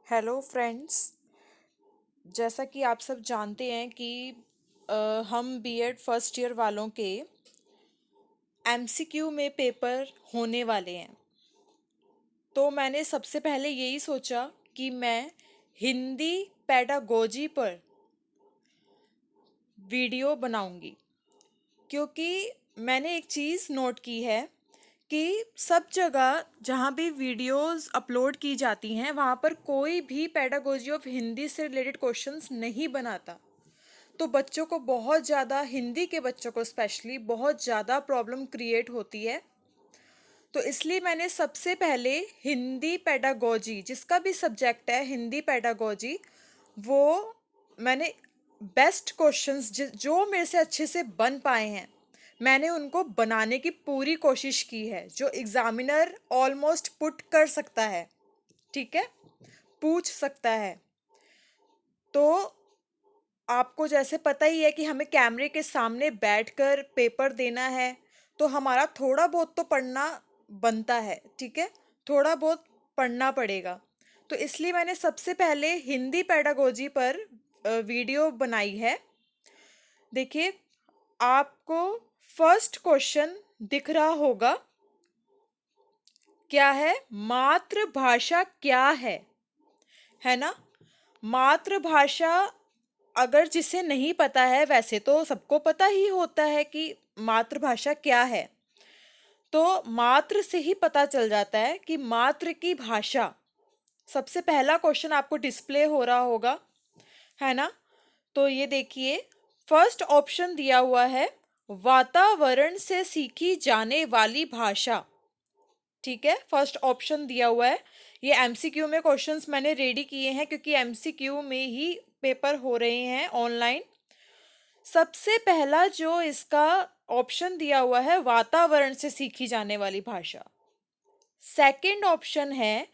Hello friends. जैसा कि आप सब जानते हैं कि हम बीएड फर्स्ट ईयर वालों के एमसीक्यू में पेपर होने वाले हैं। तो मैंने सबसे पहले यही सोचा कि मैं हिंदी पेडागोजी पर वीडियो बनाऊंगी, क्योंकि मैंने एक चीज़ नोट की है कि सब जगह जहाँ भी वीडियोस अपलोड की जाती हैं वहाँ पर कोई भी पेडागोजी ऑफ हिंदी से रिलेटेड क्वेश्चंस नहीं बनाता। तो बच्चों को बहुत ज़्यादा, हिंदी के बच्चों को स्पेशली बहुत ज़्यादा प्रॉब्लम क्रिएट होती है। तो इसलिए मैंने सबसे पहले हिंदी पेडागोजी, जिसका भी सब्जेक्ट है हिंदी पेडागोजी, वो मैंने बेस्ट क्वेश्चंस जो मेरे से अच्छे से बन पाए हैं मैंने उनको बनाने की पूरी कोशिश की है, जो एग्जामिनर ऑलमोस्ट पुट कर सकता है, ठीक है, पूछ सकता है। तो आपको जैसे पता ही है कि हमें कैमरे के सामने बैठकर पेपर देना है, तो हमारा थोड़ा बहुत तो पढ़ना बनता है, ठीक है, थोड़ा बहुत पढ़ना पड़ेगा। तो इसलिए मैंने सबसे पहले हिंदी पेडागोजी पर वीडियो बनाई है। देखिए, आपको फर्स्ट क्वेश्चन दिख रहा होगा, क्या है, मातृभाषा क्या है ना। मातृभाषा, अगर जिसे नहीं पता है, वैसे तो सबको पता ही होता है कि मातृभाषा क्या है। तो मातृ से ही पता चल जाता है कि मातृ की भाषा। सबसे पहला क्वेश्चन आपको डिस्प्ले हो रहा होगा, है ना। तो ये देखिए, फर्स्ट ऑप्शन दिया हुआ है, वातावरण से सीखी जाने वाली भाषा। ठीक है, फर्स्ट ऑप्शन दिया हुआ है। ये एमसीक्यू में क्वेश्चंस मैंने रेडी किए हैं, क्योंकि एमसीक्यू में ही पेपर हो रहे हैं ऑनलाइन। सबसे पहला जो इसका ऑप्शन दिया हुआ है, वातावरण से सीखी जाने वाली भाषा। सेकंड ऑप्शन है,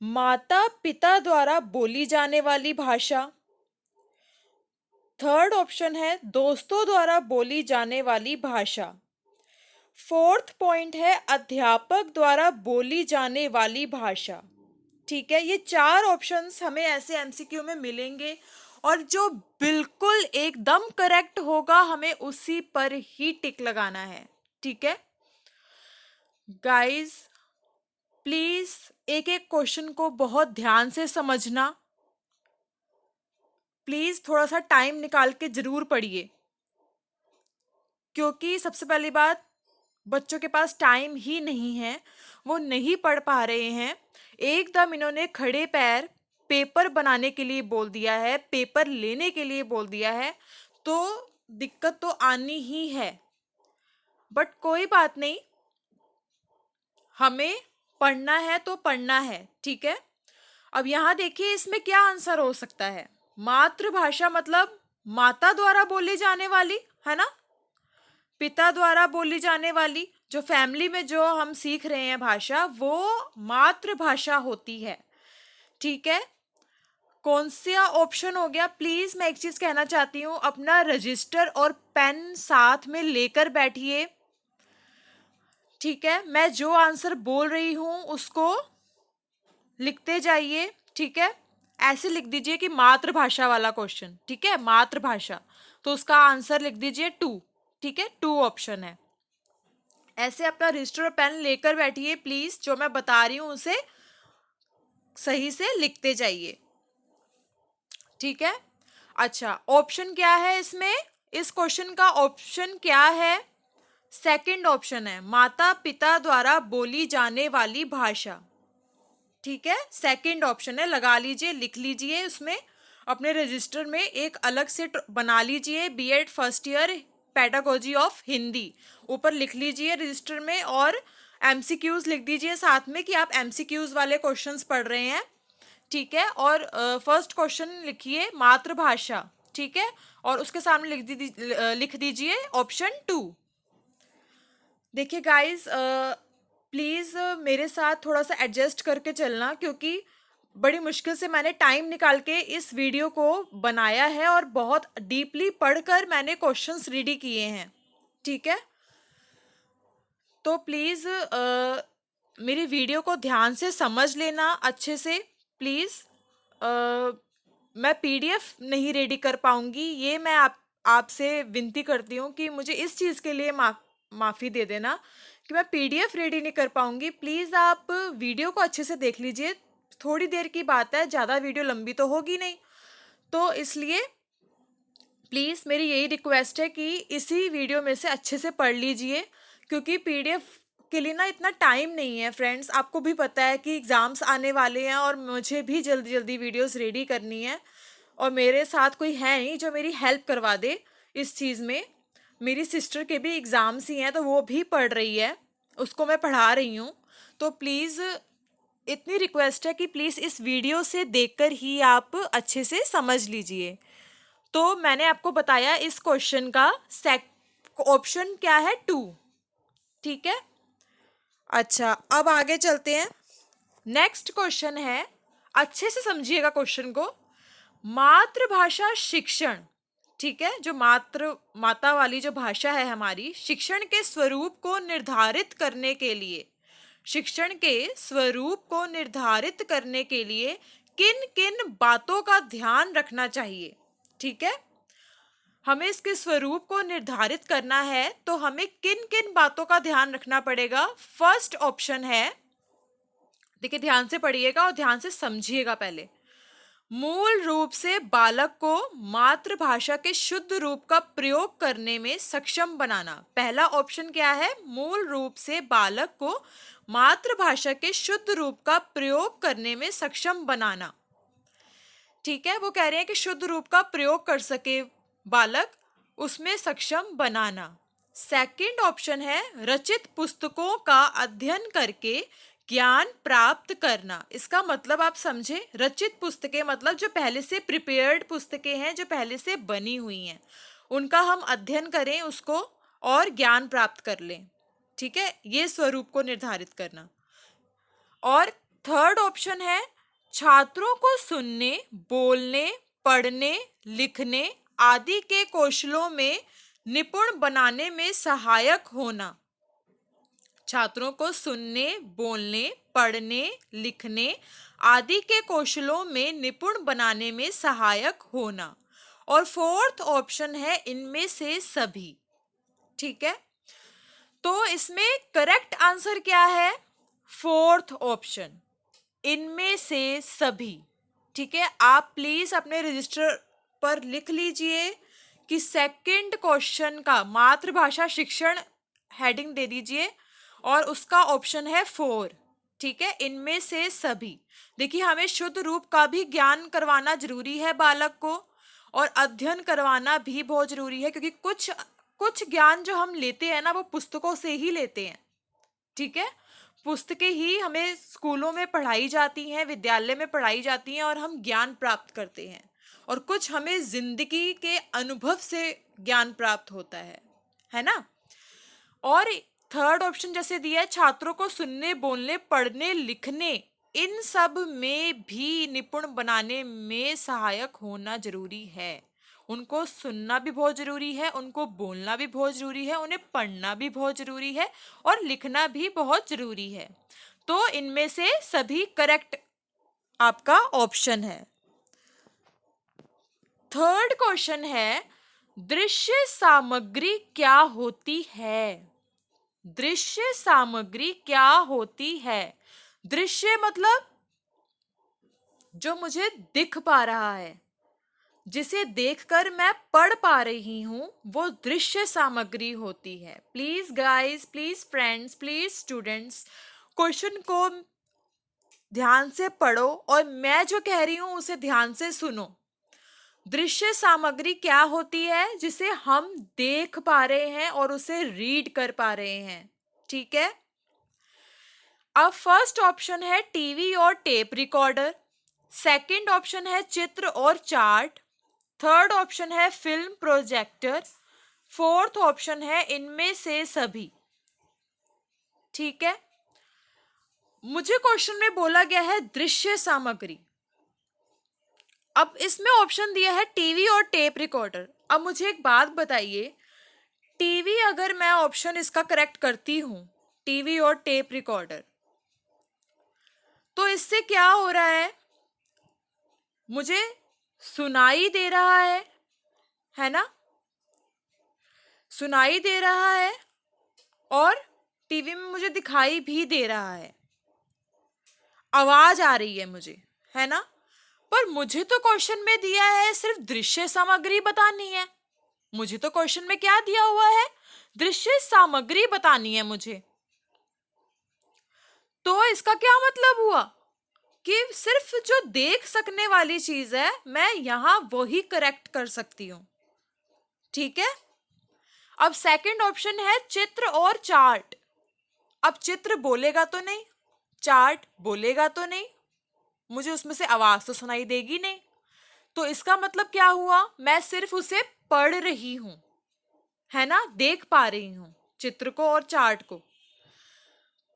माता पिता द्वारा बोली जाने वाली भाषा। थर्ड ऑप्शन है, दोस्तों द्वारा बोली जाने वाली भाषा। फोर्थ पॉइंट है, अध्यापक द्वारा बोली जाने वाली भाषा। ठीक है, ये चार ऑप्शंस हमें ऐसे एमसीक्यू में मिलेंगे, और जो बिल्कुल एकदम करेक्ट होगा हमें उसी पर ही टिक लगाना है। ठीक है गाइस, प्लीज एक एक क्वेश्चन को बहुत ध्यान से समझना। प्लीज थोड़ा सा टाइम निकाल के जरूर पढ़िए, क्योंकि सबसे पहली बात, बच्चों के पास टाइम ही नहीं है, वो नहीं पढ़ पा रहे हैं। एकदम इन्होंने खड़े पैर पेपर बनाने के लिए बोल दिया है, पेपर लेने के लिए बोल दिया है, तो दिक्कत तो आनी ही है। बट कोई बात नहीं, हमें पढ़ना है तो पढ़ना है, ठीक है। अब यहां देखिए, इसमें क्या आंसर हो सकता है। मातृभाषा मतलब माता द्वारा बोली जाने वाली, है ना, पिता द्वारा बोली जाने वाली, जो फैमिली में जो हम सीख रहे हैं भाषा, वो मातृभाषा होती है। ठीक है, कौन सा ऑप्शन हो गया। प्लीज मैं एक चीज कहना चाहती हूँ, अपना रजिस्टर और पेन साथ में लेकर बैठिए। ठीक है, मैं जो आंसर बोल रही हूं उसको लिखते जाइए। ठीक है, ऐसे लिख दीजिए कि मातृभाषा वाला क्वेश्चन, ठीक है, मातृभाषा, तो उसका आंसर लिख दीजिए टू। ठीक है, टू ऑप्शन है। ऐसे अपना रजिस्टर और पेन लेकर बैठिए, प्लीज जो मैं बता रही हूं उसे सही से लिखते जाइए। ठीक है, अच्छा, ऑप्शन क्या है इसमें, इस क्वेश्चन का ऑप्शन क्या है। सेकंड ऑप्शन है, माता पिता द्वारा बोली जाने वाली भाषा। ठीक है, सेकंड ऑप्शन है, लगा लीजिए, लिख लीजिए, उसमें अपने रजिस्टर में एक अलग से बना लीजिए, BEd first year pedagogy of Hindi, ऊपर लिख लीजिए रजिस्टर में, और एमसीक्यूज लिख दीजिए साथ में कि आप एमसीक्यूज वाले क्वेश्चंस पढ़ रहे हैं। ठीक है, और फर्स्ट क्वेश्चन लिखिए मातृभाषा, ठीक है, और उसके सामने लिख दीजिए ऑप्शन टू। देखिए गाइस, प्लीज़ मेरे साथ थोड़ा सा एडजस्ट करके चलना, क्योंकि बड़ी मुश्किल से मैंने टाइम निकाल के इस वीडियो को बनाया है, और बहुत डीपली पढ़कर मैंने क्वेश्चंस रेडी किए हैं। ठीक है, तो प्लीज़ मेरी वीडियो को ध्यान से समझ लेना अच्छे से, प्लीज़। मैं पीडीएफ नहीं रेडी कर पाऊंगी, ये मैं आपसे विनती करती हूँ कि मुझे इस चीज़ के लिए माफ़ी दे देना कि मैं पीडीएफ रेडी नहीं कर पाऊंगी। प्लीज़ आप वीडियो को अच्छे से देख लीजिए, थोड़ी देर की बात है, ज़्यादा वीडियो लंबी तो होगी नहीं, तो इसलिए प्लीज़ मेरी यही रिक्वेस्ट है कि इसी वीडियो में से अच्छे से पढ़ लीजिए, क्योंकि पीडीएफ के लिए ना इतना टाइम नहीं है फ्रेंड्स। आपको भी पता है कि एग्ज़ाम्स आने वाले हैं और मुझे भी जल्दी जल्दी वीडियोस रेडी करनी है, और मेरे साथ कोई है नहीं जो मेरी हेल्प करवा दे इस चीज़ में। मेरी सिस्टर के भी एग्ज़ाम्स ही हैं, तो वो भी पढ़ रही है, उसको मैं पढ़ा रही हूँ। तो प्लीज़ इतनी रिक्वेस्ट है कि प्लीज़ इस वीडियो से देखकर ही आप अच्छे से समझ लीजिए। तो मैंने आपको बताया इस क्वेश्चन का ऑप्शन क्या है, 2। ठीक है, अच्छा अब आगे चलते हैं। नेक्स्ट क्वेश्चन है, अच्छे से समझिएगा क्वेश्चन को। मातृभाषा शिक्षण, ठीक है, जो माता वाली जो भाषा है हमारी, शिक्षण के स्वरूप को निर्धारित करने के लिए, शिक्षण के स्वरूप को निर्धारित करने के लिए किन किन बातों का ध्यान रखना चाहिए। ठीक है, हमें इसके स्वरूप को निर्धारित करना है तो हमें किन किन बातों का ध्यान रखना पड़ेगा। फर्स्ट ऑप्शन है, देखिए ध्यान से पढ़िएगा और ध्यान से समझिएगा पहले। मूल रूप से बालक को मातृभाषा के शुद्ध रूप का प्रयोग करने में सक्षम बनाना। पहला ऑप्शन क्या है, मूल रूप से बालक को मातृभाषा के शुद्ध रूप का प्रयोग करने में सक्षम बनाना। ठीक है, वो कह रहे हैं कि शुद्ध रूप का प्रयोग कर सके बालक, उसमें सक्षम बनाना। सेकंड ऑप्शन है, रचित पुस्तकों का अध्ययन करके ज्ञान प्राप्त करना। इसका मतलब आप समझे, रचित पुस्तकें मतलब जो पहले से प्रिपेयर्ड पुस्तकें हैं, जो पहले से बनी हुई हैं, उनका हम अध्ययन करें उसको और ज्ञान प्राप्त कर लें। ठीक है, ये स्वरूप को निर्धारित करना। और थर्ड ऑप्शन है, छात्रों को सुनने, बोलने, पढ़ने, लिखने आदि के कौशलों में निपुण बनाने में सहायक होना। छात्रों को सुनने, बोलने, पढ़ने, लिखने आदि के कौशलों में निपुण बनाने में सहायक होना। और फोर्थ ऑप्शन है, इनमें से सभी। ठीक है, तो इसमें करेक्ट आंसर क्या है, फोर्थ ऑप्शन, इनमें से सभी। ठीक है, आप प्लीज अपने रजिस्टर पर लिख लीजिए कि सेकंड क्वेश्चन का मातृभाषा शिक्षण हेडिंग दे दीजिए और उसका ऑप्शन है 4। ठीक है, इनमें से सभी। देखिए, हमें शुद्ध रूप का भी ज्ञान करवाना जरूरी है बालक को, और अध्ययन करवाना भी बहुत जरूरी है, क्योंकि कुछ कुछ ज्ञान जो हम लेते हैं ना, वो पुस्तकों से ही लेते हैं। ठीक है, पुस्तकें ही हमें स्कूलों में पढ़ाई जाती हैं, विद्यालय में पढ़ाई जाती हैं और हम ज्ञान प्राप्त करते हैं, और कुछ हमें जिंदगी के अनुभव से ज्ञान प्राप्त होता है ना। और थर्ड ऑप्शन जैसे दिया है, छात्रों को सुनने, बोलने, पढ़ने, लिखने, इन सब में भी निपुण बनाने में सहायक होना जरूरी है। उनको सुनना भी बहुत जरूरी है, उनको बोलना भी बहुत जरूरी है, उन्हें पढ़ना भी बहुत जरूरी है, और लिखना भी बहुत जरूरी है। तो इनमें से सभी करेक्ट आपका ऑप्शन है। थर्ड क्वेश्चन है, दृश्य सामग्री क्या होती है। दृश्य सामग्री क्या होती है। दृश्य मतलब जो मुझे दिख पा रहा है, जिसे देखकर मैं पढ़ पा रही हूं, वो दृश्य सामग्री होती है। Please guys, please friends, please students, question को ध्यान से पढ़ो और मैं जो कह रही हूं उसे ध्यान से सुनो। दृश्य सामग्री क्या होती है, जिसे हम देख पा रहे हैं और उसे रीड कर पा रहे हैं। ठीक है, अब फर्स्ट ऑप्शन है टीवी और टेप रिकॉर्डर, सेकंड ऑप्शन है चित्र और चार्ट, थर्ड ऑप्शन है फिल्म प्रोजेक्टर, फोर्थ ऑप्शन है इनमें से सभी। ठीक है, मुझे क्वेश्चन में बोला गया है दृश्य सामग्री, अब इसमें ऑप्शन दिया है टीवी और टेप रिकॉर्डर। अब मुझे एक बात बताइए, टीवी अगर मैं ऑप्शन इसका करेक्ट करती हूं, टीवी और टेप रिकॉर्डर, तो इससे क्या हो रहा है, मुझे सुनाई दे रहा है ना, सुनाई दे रहा है, और टीवी में मुझे दिखाई भी दे रहा है, आवाज आ रही है मुझे, है ना। पर मुझे तो क्वेश्चन में दिया है सिर्फ दृश्य सामग्री बतानी है। मुझे तो क्वेश्चन में क्या दिया हुआ है, दृश्य सामग्री बतानी है मुझे। तो इसका क्या मतलब हुआ कि सिर्फ जो देख सकने वाली चीज है मैं यहां वही करेक्ट कर सकती हूं। ठीक है। अब सेकंड ऑप्शन है चित्र और चार्ट। अब चित्र बोलेगा तो नहीं, चार्ट बोलेगा तो नहीं, मुझे उसमें से आवाज तो सुनाई देगी नहीं। तो इसका मतलब क्या हुआ, मैं सिर्फ उसे पढ़ रही हूं, है ना, देख पा रही हूं चित्र को और चार्ट को।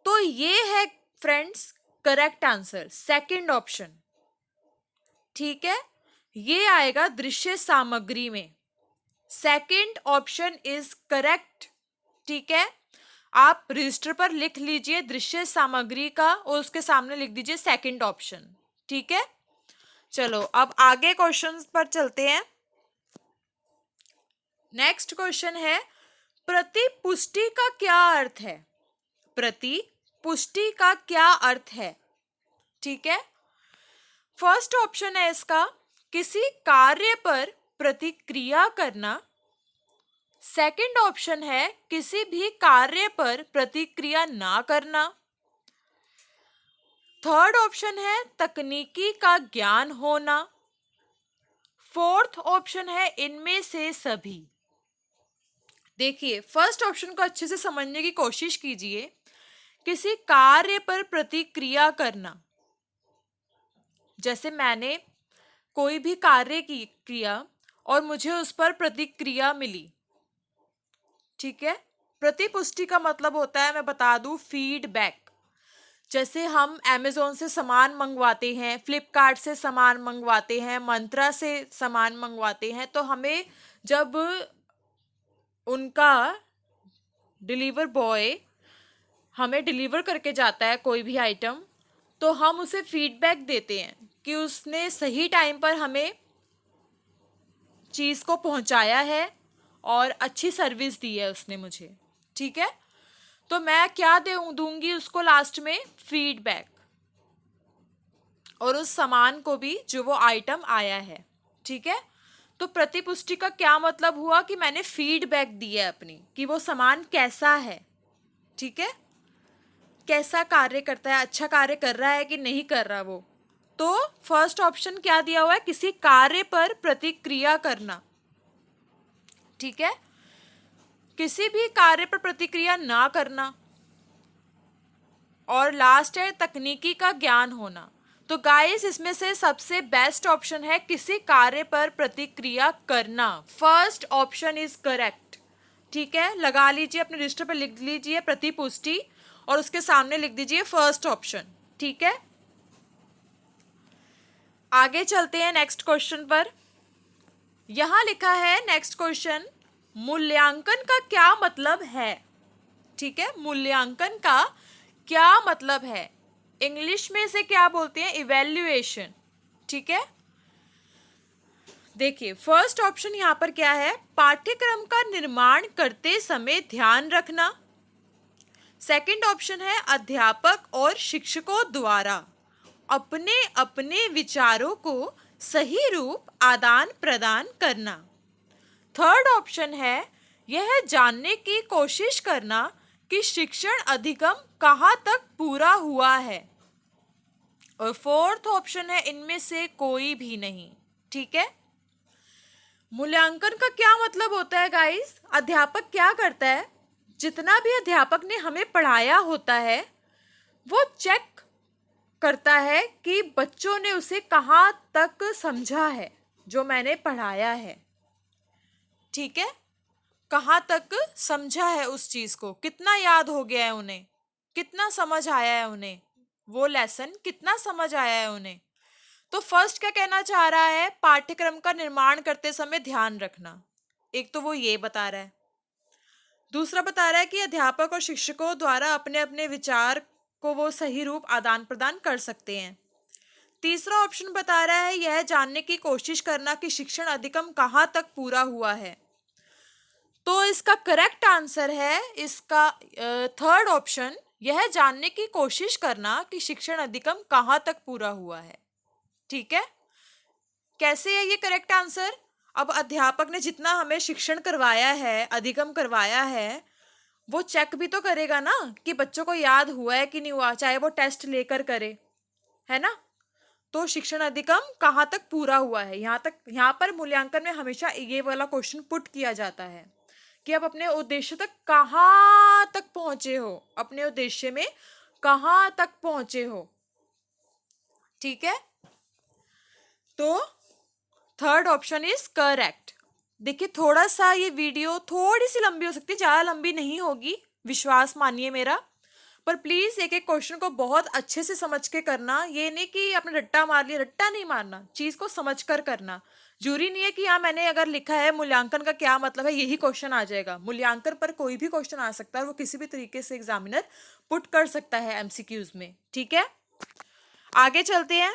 तो ये है friends correct answer, second option. ठीक है, ये आएगा दृश्य सामग्री में। Second option is correct. ठीक है, आप रजिस्टर पर लिख लीजिए दृश्य सामग्री का और उसके सामने लिख दीजिए सेकंड ऑप्शन। ठीक है, चलो अब आगे क्वेश्चंस पर चलते हैं। नेक्स्ट क्वेश्चन है प्रतिपुष्टि का क्या अर्थ है। प्रतिपुष्टि का क्या अर्थ है। ठीक है, फर्स्ट ऑप्शन है इसका किसी कार्य पर प्रतिक्रिया करना। सेकंड ऑप्शन है किसी भी कार्य पर प्रतिक्रिया ना करना। थर्ड ऑप्शन है तकनीकी का ज्ञान होना। फोर्थ ऑप्शन है इनमें से सभी। देखिए फर्स्ट ऑप्शन को अच्छे से समझने की कोशिश कीजिए। किसी कार्य पर प्रतिक्रिया करना, जैसे मैंने कोई भी कार्य किया और मुझे उस पर प्रतिक्रिया मिली। ठीक है, प्रतिपुष्टि का मतलब होता है, मैं बता दूं, फीडबैक। जैसे हम अमेज़न से सामान मंगवाते हैं, फ्लिपकार्ट से सामान मंगवाते हैं, मंत्रा से सामान मंगवाते हैं, तो हमें जब उनका डिलीवर बॉय हमें डिलीवर करके जाता है कोई भी आइटम, तो हम उसे फीडबैक देते हैं कि उसने सही टाइम पर हमें चीज़ को पहुंचाया है और अच्छी सर्विस दी है उसने मुझे। ठीक है, तो मैं क्या दूंगी उसको लास्ट में, फीडबैक, और उस सामान को भी जो वो आइटम आया है। ठीक है, तो प्रतिपुष्टि का क्या मतलब हुआ कि मैंने फीडबैक दी है अपनी कि वो सामान कैसा है। ठीक है, कैसा कार्य करता है, अच्छा कार्य कर रहा है कि नहीं कर रहा वो। तो फर्स्ट ऑप्शन क्या दिया हुआ है, किसी कार्य पर प्रतिक्रिया करना। ठीक है, किसी भी कार्य पर प्रतिक्रिया ना करना। और लास्ट है तकनीकी का ज्ञान होना। तो गाइस इसमें से सबसे बेस्ट ऑप्शन है किसी कार्य पर प्रतिक्रिया करना। First option is correct. ठीक है, लगा लीजिए अपने रजिस्टर पर, लिख लीजिए प्रतिपुष्टि और उसके सामने लिख दीजिए फर्स्ट ऑप्शन। ठीक है, आगे चलते हैं नेक्स्ट क्वेश्चन पर। यहां लिखा है नेक्स्ट क्वेश्चन, मूल्यांकन का क्या मतलब है। ठीक है, मूल्यांकन का क्या मतलब है, इंग्लिश में से क्या बोलते हैं, इवैल्यूएशन। ठीक है, देखिए फर्स्ट ऑप्शन यहां पर क्या है, पाठ्यक्रम का निर्माण करते समय ध्यान रखना। सेकंड ऑप्शन है अध्यापक और शिक्षकों द्वारा अपने अपने विचारों को सही रूप आदान प्रदान करना। थर्ड ऑप्शन है यह जानने की कोशिश करना कि शिक्षण अधिगम कहाँ तक पूरा हुआ है। और फोर्थ ऑप्शन है इनमें से कोई भी नहीं। ठीक है, मूल्यांकन का क्या मतलब होता है गाइस, अध्यापक क्या करता है, जितना भी अध्यापक ने हमें पढ़ाया होता है वो चेक करता है कि बच्चों ने उसे कहाँ तक समझा है जो मैंने पढ़ाया है। ठीक है, कहाँ तक समझा है उस चीज को, कितना याद हो गया है उन्हें, कितना समझ आया है उन्हें, वो लेसन कितना समझ आया है उन्हें। तो फर्स्ट क्या कहना चाह रहा है, पाठ्यक्रम का निर्माण करते समय ध्यान रखना। एक तो वो ये बता रहा है, दूसरा बता रहा है कि अध्यापक और शिक्षकों द्वारा अपने अपने विचार को वो सही रूप आदान प्रदान कर सकते हैं। तीसरा ऑप्शन बता रहा है यह जानने की कोशिश करना कि शिक्षण अधिगम कहाँ तक पूरा हुआ है। तो इसका करेक्ट आंसर है इसका थर्ड ऑप्शन, यह जानने की कोशिश करना कि शिक्षण अधिगम कहाँ तक पूरा हुआ है। ठीक है, कैसे है ये करेक्ट आंसर? अब अध्यापक ने जितना हमें शिक्षण करवाया है, अधिगम करवाया है, वो चेक भी तो करेगा ना कि बच्चों को याद हुआ है कि नहीं हुआ, चाहे वो टेस्ट लेकर करे, है ना। तो शिक्षण अधिगम कहाँ तक पूरा हुआ है, यहाँ पर मूल्यांकन में हमेशा ये वाला क्वेश्चन पुट किया जाता है कि आप अपने उद्देश्य तक कहाँ तक पहुंचे हो, अपने उद्देश्य में कहाँ तक पहुंचे हो। ठीक है, तो थर्ड ऑप्शन इज करेक्ट। देखिए थोड़ा सा ये वीडियो थोड़ी सी लंबी हो सकती है, ज्यादा लंबी नहीं होगी, विश्वास मानिए मेरा। पर प्लीज एक एक क्वेश्चन को बहुत अच्छे से समझ के करना। ये नहीं कि आपने रट्टा मार लिया, रट्टा नहीं मारना, चीज को समझ कर करना। जरूरी नहीं है कि हाँ मैंने अगर लिखा है मूल्यांकन का क्या मतलब है यही क्वेश्चन आ जाएगा। मूल्यांकन पर कोई भी क्वेश्चन आ सकता है और वो किसी भी तरीके से एग्जामिनर पुट कर सकता है एमसीक्यूज में। ठीक है, आगे चलते हैं।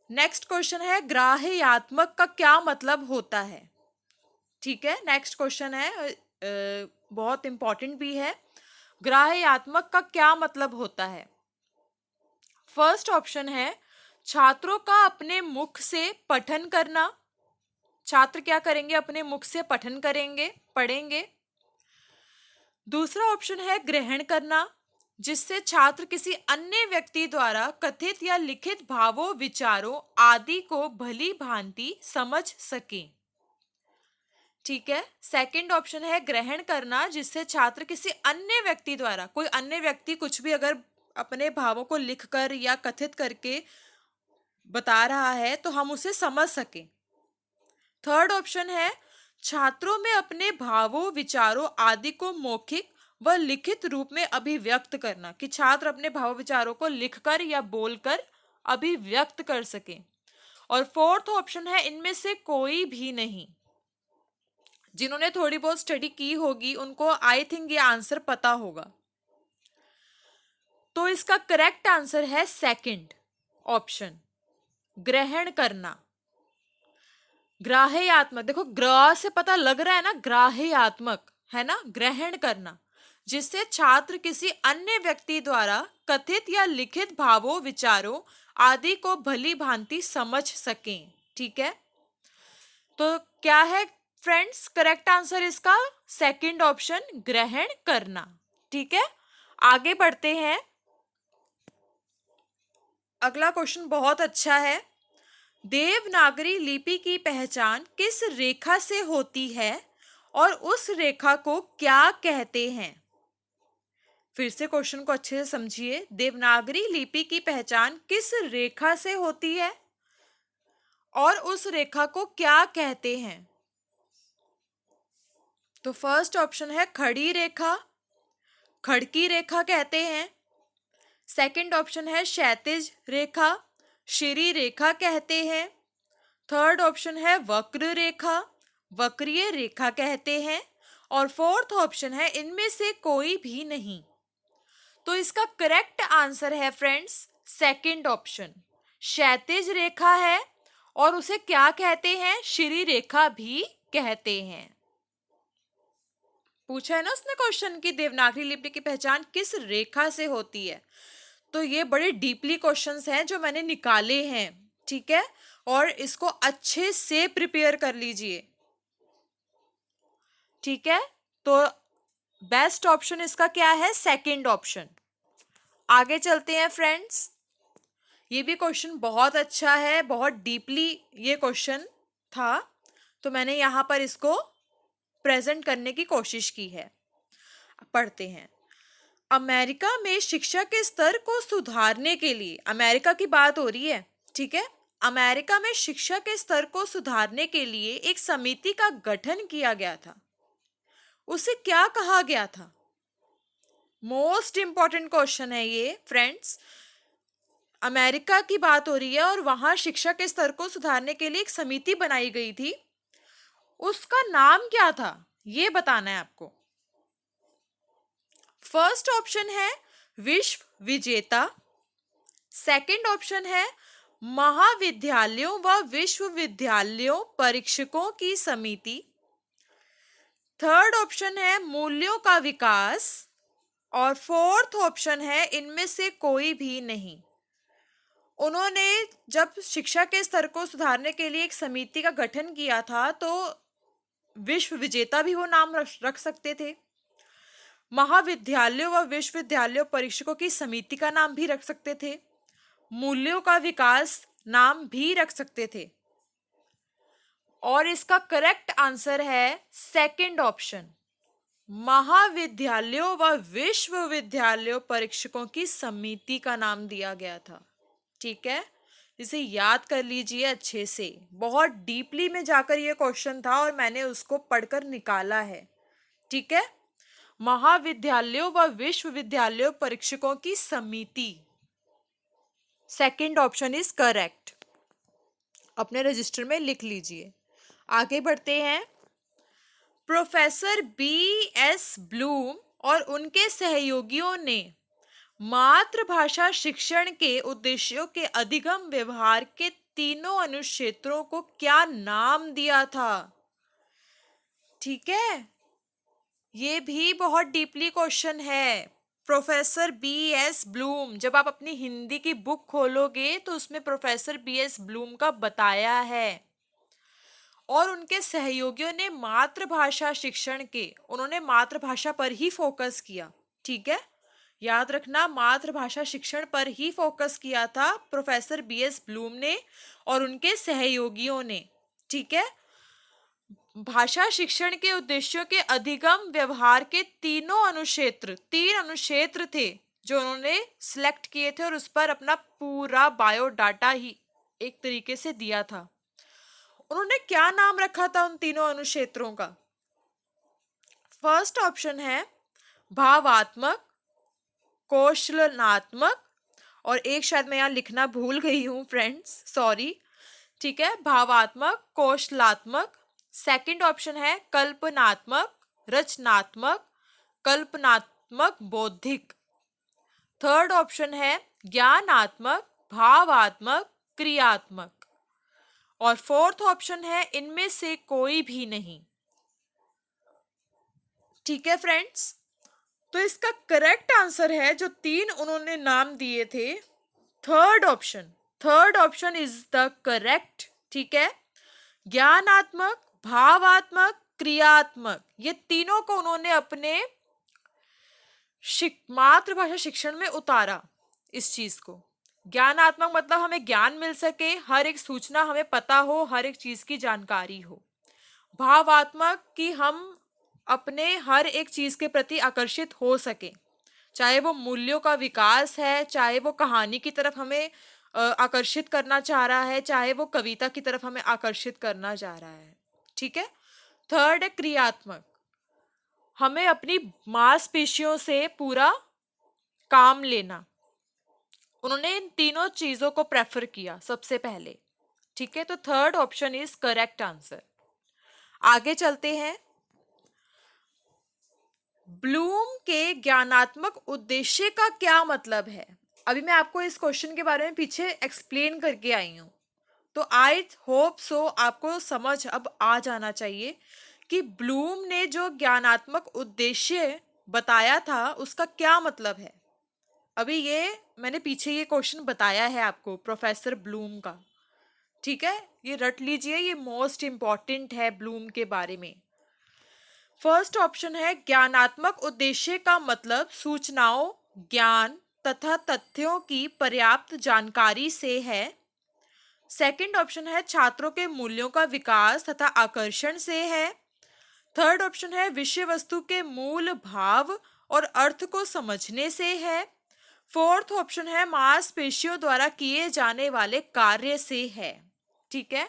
नेक्स्ट क्वेश्चन है ग्राह्यात्मक का क्या मतलब होता है। ठीक है, नेक्स्ट क्वेश्चन है बहुत इंपॉर्टेंट भी है। ग्राह्यात्मक का क्या मतलब होता है? फर्स्ट ऑप्शन है छात्रों का अपने मुख से पठन करना। छात्र क्या करेंगे? अपने मुख से पठन करेंगे, पढ़ेंगे। दूसरा ऑप्शन है ग्रहण करना, जिससे छात्र किसी अन्य व्यक्ति द्वारा कथित या लिखित भावों, विचारों आदि को भली भांति समझ सके। ठीक है, सेकंड ऑप्शन है ग्रहण करना, जिससे छात्र किसी अन्य व्यक्ति द्वारा, कोई अन्य व्यक्ति कुछ भी अगर अपने भावों को लिखकर या कथित करके बता रहा है तो हम उसे समझ सकें। थर्ड ऑप्शन है छात्रों में अपने भावों, विचारों आदि को मौखिक व लिखित रूप में अभिव्यक्त करना, कि छात्र अपने भाव विचारों को लिखकर या बोलकर अभिव्यक्त कर सके। और फोर्थ ऑप्शन है इनमें से कोई भी नहीं। जिन्होंने थोड़ी बहुत स्टडी की होगी उनको आई थिंक ये आंसर पता होगा। तो इसका करेक्ट आंसर है सेकंड ऑप्शन, ग्रहण करना। ग्राह्यात्मक, देखो ग्रह से पता लग रहा है ना, ग्राह्यात्मक है ना, ग्रहण करना, जिससे छात्र किसी अन्य व्यक्ति द्वारा कथित या लिखित भावों, विचारों आदि को भली भांति समझ सकें। ठीक है, तो क्या है फ्रेंड्स करेक्ट आंसर इसका? सेकंड ऑप्शन, ग्रहण करना। ठीक है, आगे बढ़ते हैं। अगला क्वेश्चन बहुत अच्छा है। देवनागरी लिपि की पहचान किस रेखा से होती है और उस रेखा को क्या कहते हैं? फिर से क्वेश्चन को अच्छे से समझिए। देवनागरी लिपि की पहचान किस रेखा से होती है और उस रेखा को क्या कहते हैं? तो फर्स्ट ऑप्शन है खड़ी रेखा, खड़की रेखा कहते हैं। सेकंड ऑप्शन है क्षैतिज रेखा, श्री रेखा कहते हैं। थर्ड ऑप्शन है वक्र रेखा, वक्रीय रेखा कहते हैं। और फोर्थ ऑप्शन है इनमें से कोई भी नहीं। तो इसका करेक्ट आंसर है फ्रेंड्स सेकंड ऑप्शन, क्षैतिज रेखा है और उसे क्या कहते हैं? श्री रेखा भी कहते हैं। पूछा है ना उसने क्वेश्चन की देवनागरी लिपि की पहचान किस रेखा से होती है। तो ये बड़े डीपली क्वेश्चंस हैं जो मैंने निकाले हैं। ठीक है, और इसको अच्छे से प्रिपेयर कर लीजिए। ठीक है, तो बेस्ट ऑप्शन इसका क्या है? Second option. आगे चलते हैं फ्रेंड्स। ये भी क्वेश्चन बहुत अच्छा है, बहुत डीपली ये क्वेश्चन था, तो मैंने यहां पर इसको प्रेजेंट करने की कोशिश की है। पढ़ते हैं। अमेरिका में शिक्षा के स्तर को सुधारने के लिए, अमेरिका की बात हो रही है, ठीक है, अमेरिका में शिक्षा के स्तर को सुधारने के लिए एक समिति का गठन किया गया था। उसे क्या कहा गया था? मोस्ट इंपॉर्टेंट क्वेश्चन है ये फ्रेंड्स। अमेरिका की बात हो रही है और वहां शिक्षा के स्तर को सुधारने के लिए एक समिति बनाई गई थी। उसका नाम क्या था ये बताना है आपको। फर्स्ट ऑप्शन है विश्व विजेता, सेकंड ऑप्शन है महाविद्यालयों व विश्वविद्यालयों परीक्षकों की समिति। थर्ड ऑप्शन है मूल्यों का विकास। और फोर्थ ऑप्शन है इनमें से कोई भी नहीं। उन्होंने जब शिक्षा के स्तर को सुधारने के लिए एक समिति का गठन किया था तो विश्व विजेता भी वो नाम रख सकते थे, महाविद्यालयों व विश्वविद्यालयों परीक्षकों की समिति का नाम भी रख सकते थे, मूल्यों का विकास नाम भी रख सकते थे। और इसका करेक्ट आंसर है सेकंड ऑप्शन, महाविद्यालयों व विश्वविद्यालयों परीक्षकों की समिति का नाम दिया गया था। ठीक है, इसे याद कर लीजिए अच्छे से। बहुत डीपली में जाकर ये क्वेश्चन था और मैंने उसको पढ़कर निकाला है। ठीक है, महाविद्यालयों व विश्वविद्यालयों परीक्षकों की समिति, सेकंड ऑप्शन इज करेक्ट। अपने रजिस्टर में लिख लीजिए। आगे बढ़ते हैं। Professor B.S. ब्लूम और उनके सहयोगियों ने मातृभाषा शिक्षण के उद्देश्यों के अधिगम व्यवहार के तीनों अनुक्षेत्रों को क्या नाम दिया था? ठीक है, ये भी बहुत डीपली क्वेश्चन है। Professor B.S. ब्लूम, जब आप अपनी हिंदी की बुक खोलोगे तो उसमें प्रोफेसर B.S. ब्लूम का बताया है। और उनके सहयोगियों ने मातृभाषा शिक्षण के, उन्होंने मातृभाषा पर ही फोकस किया। ठीक है, याद रखना, मातृभाषा शिक्षण पर ही फोकस किया था प्रोफेसर B.S. ब्लूम ने और उनके सहयोगियों ने। ठीक है, भाषा शिक्षण के उद्देश्यों के अधिगम व्यवहार के तीन अनुक्षेत्र थे जो उन्होंने सिलेक्ट किए थे और उस पर अपना पूरा बायोडाटा ही एक तरीके से दिया था। उन्होंने क्या नाम रखा था उन तीनों अनुक्षेत्रों का? फर्स्ट ऑप्शन है भावात्मक, कौशलनात्मक, और एक शायद मैं यहाँ लिखना भूल गई हूँ फ्रेंड्स, सॉरी। ठीक है, भावात्मक, कौशलात्मक। सेकंड ऑप्शन है कल्पनात्मक, रचनात्मक, कल्पनात्मक, बौद्धिक। थर्ड ऑप्शन है ज्ञानात्मक, भावात्मक, क्रियात्मक। और फोर्थ ऑप्शन है इनमें से कोई भी नहीं। ठीक है फ्रेंड्स, तो इसका करेक्ट आंसर है जो तीन उन्होंने नाम दिए थे, third option is the correct. ठीक है, ज्ञानात्मक, भावात्मक, क्रियात्मक, ये तीनों को उन्होंने अपने मातृभाषा शिक्षण में उतारा। इस चीज को ज्ञानात्मक मतलब हमें ज्ञान मिल सके, हर एक सूचना हमें पता हो, हर एक चीज की जानकारी हो। भावात्मक कि हम अपने हर एक चीज के प्रति आकर्षित हो सके, चाहे वो मूल्यों का विकास है, चाहे वो कहानी की तरफ हमें आकर्षित करना चाह रहा है, चाहे वो कविता की तरफ हमें आकर्षित करना चाह रहा है। ठीक है, थर्ड है क्रियात्मक, हमें अपनी मांसपेशियों से पूरा काम लेना। उन्होंने इन तीनों चीजों को प्रेफर किया सबसे पहले। ठीक है, तो third option is correct answer. आगे चलते हैं। ब्लूम के ज्ञानात्मक उद्देश्य का क्या मतलब है? अभी मैं आपको इस क्वेश्चन के बारे में पीछे एक्सप्लेन करके आई हूं, तो आई होप सो आपको समझ अब आ जाना चाहिए कि ब्लूम ने जो ज्ञानात्मक उद्देश्य बताया था उसका क्या मतलब है। अभी ये मैंने पीछे ये क्वेश्चन बताया है आपको प्रोफेसर ब्लूम का। ठीक है, ये रट लीजिए, ये मोस्ट इंपॉर्टेंट है ब्लूम के बारे में। फर्स्ट ऑप्शन है ज्ञानात्मक उद्देश्य का मतलब सूचनाओं, ज्ञान तथा तथ्यों की पर्याप्त जानकारी से है। सेकंड ऑप्शन है छात्रों के मूल्यों का विकास तथा आकर्षण से है। थर्ड ऑप्शन है विषय वस्तु के मूल भाव और अर्थ को समझने से है। फोर्थ ऑप्शन है मांसपेशियों द्वारा किए जाने वाले कार्य से है। ठीक है,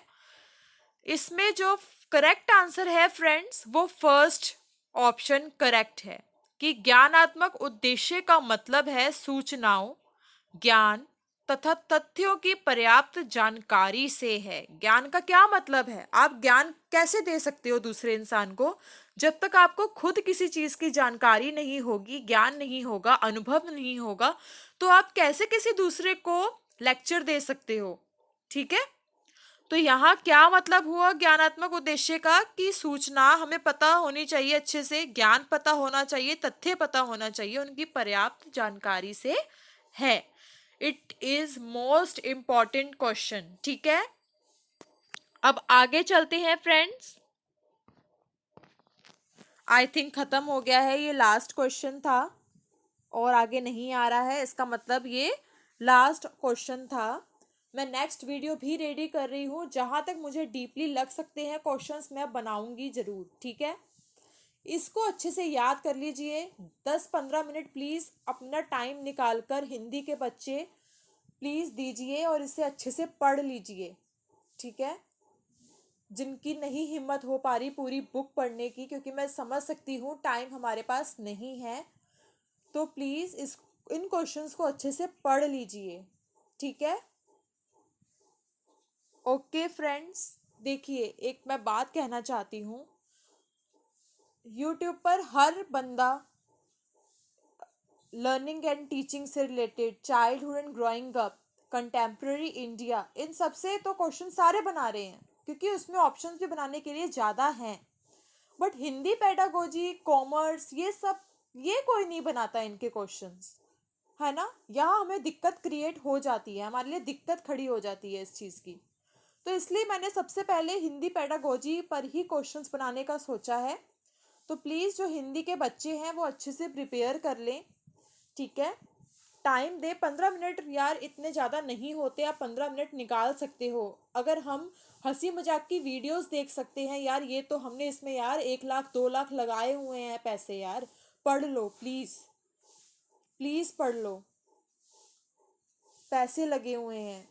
इसमें जो करेक्ट आंसर है फ्रेंड्स वो फर्स्ट ऑप्शन करेक्ट है कि ज्ञानात्मक उद्देश्य का मतलब है सूचनाओं, ज्ञान तथा तथ्यों की पर्याप्त जानकारी से है। ज्ञान का क्या मतलब है? आप ज्ञान कैसे दे सकते हो दूसरे इंसान को जब तक आपको खुद किसी चीज की जानकारी नहीं होगी, ज्ञान नहीं होगा, अनुभव नहीं होगा, तो आप कैसे किसी दूसरे को लेक्चर दे सकते हो? ठीक है। तो यहाँ क्या मतलब हुआ ज्ञानात्मक उद्देश्य का, कि सूचना हमें पता होनी चाहिए, अच्छे से ज्ञान पता होना चाहिए, तथ्य पता होना चाहिए, उनकी पर्याप्त जानकारी से है। It is most important question. ठीक है, अब आगे चलते हैं फ्रेंड्स। आई थिंक खत्म हो गया है, ये लास्ट क्वेश्चन था और आगे नहीं आ रहा है, इसका मतलब ये लास्ट क्वेश्चन था। मैं नेक्स्ट वीडियो भी रेडी कर रही हूँ, जहां तक मुझे डीपली लग सकते हैं क्वेश्चंस मैं बनाऊंगी जरूर। ठीक है, इसको अच्छे से याद कर लीजिए। 10-15 मिनट प्लीज अपना टाइम निकाल कर हिंदी के बच्चे प्लीज दीजिए और इसे अच्छे से पढ़ लीजिए। ठीक है, जिनकी नहीं हिम्मत हो पा रही पूरी बुक पढ़ने की, क्योंकि मैं समझ सकती हूँ टाइम हमारे पास नहीं है, तो प्लीज इस इन क्वेश्चंस को अच्छे से पढ़ लीजिए। ठीक है, ओके फ्रेंड्स। देखिए, एक मैं बात कहना चाहती हूँ, यूट्यूब पर हर बंदा लर्निंग एंड टीचिंग से related, childhood and growing up, contemporary India, इन सब से तो क्वेश्चन सारे बना रहे हैं, क्योंकि उसमें ऑप्शंस भी बनाने के लिए ज़्यादा हैं। बट हिंदी पेडागोजी, कॉमर्स, ये सब ये कोई नहीं बनाता इनके क्वेश्चंस, है ना। यहाँ हमें दिक्कत क्रिएट हो जाती है, हमारे लिए दिक्कत खड़ी हो जाती है इस चीज़ की। तो इसलिए मैंने सबसे पहले हिंदी पेडागोजी पर ही क्वेश्चंस बनाने का सोचा है। तो प्लीज़ जो हिंदी के बच्चे हैं वो अच्छे से प्रिपेयर कर लें। ठीक है, टाइम दे 15 मिनट, यार इतने ज़्यादा नहीं होते, आप 15 मिनट निकाल सकते हो। अगर हम हंसी मजाक की वीडियोस देख सकते हैं, यार ये तो हमने इसमें यार 1 लाख 2 लाख लगाए हुए हैं पैसे, यार पढ़ लो प्लीज़, प्लीज़ पढ़ लो, पैसे लगे हुए हैं,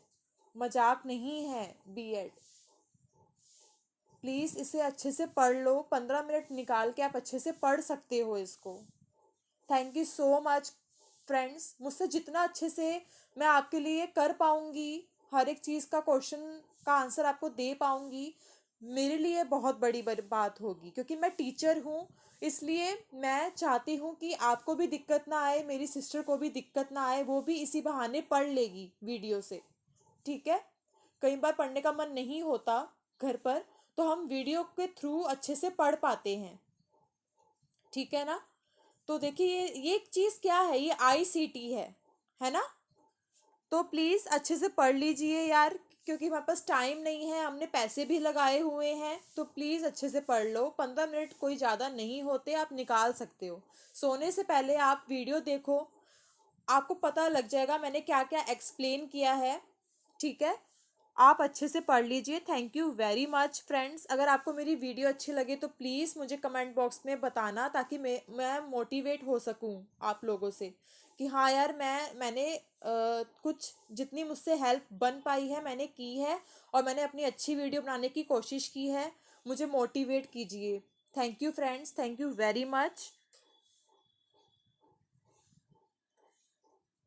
मजाक नहीं है बीएड। प्लीज़ इसे अच्छे से पढ़ लो, 15 मिनट निकाल के आप अच्छे से पढ़ सकते हो इसको। Thank you so much friends, मुझसे जितना अच्छे से मैं आपके लिए कर पाऊंगी, हर एक चीज़ का क्वेश्चन का आंसर आपको दे पाऊंगी, मेरे लिए बहुत बड़ी बात होगी, क्योंकि मैं टीचर हूँ। इसलिए मैं चाहती हूँ कि आपको भी दिक्कत ना आए, मेरी सिस्टर को भी दिक्कत ना आए, वो भी इसी बहाने पढ़ लेगी वीडियो से। ठीक है, कई बार पढ़ने का मन नहीं होता घर पर, तो हम वीडियो के थ्रू अच्छे से पढ़ पाते हैं। ठीक है ना। तो देखिए, ये एक चीज़ क्या है, ये आईसीटी है ना। तो प्लीज़ अच्छे से पढ़ लीजिए यार, क्योंकि हमारे पास टाइम नहीं है, हमने पैसे भी लगाए हुए हैं, तो प्लीज़ अच्छे से पढ़ लो। 15 मिनट कोई ज़्यादा नहीं होते, आप निकाल सकते हो। सोने से पहले आप वीडियो देखो, आपको पता लग जाएगा मैंने क्या क्या एक्सप्लेन किया है। ठीक है, आप अच्छे से पढ़ लीजिए। Thank you very much friends. अगर आपको मेरी वीडियो अच्छी लगे तो प्लीज़ मुझे कमेंट बॉक्स में बताना, ताकि मैं मोटिवेट हो सकूं आप लोगों से, कि हाँ यार मैंने कुछ जितनी मुझसे हेल्प बन पाई है मैंने की है, और मैंने अपनी अच्छी वीडियो बनाने की कोशिश की है। मुझे मोटिवेट कीजिए। Thank you friends, thank you very much.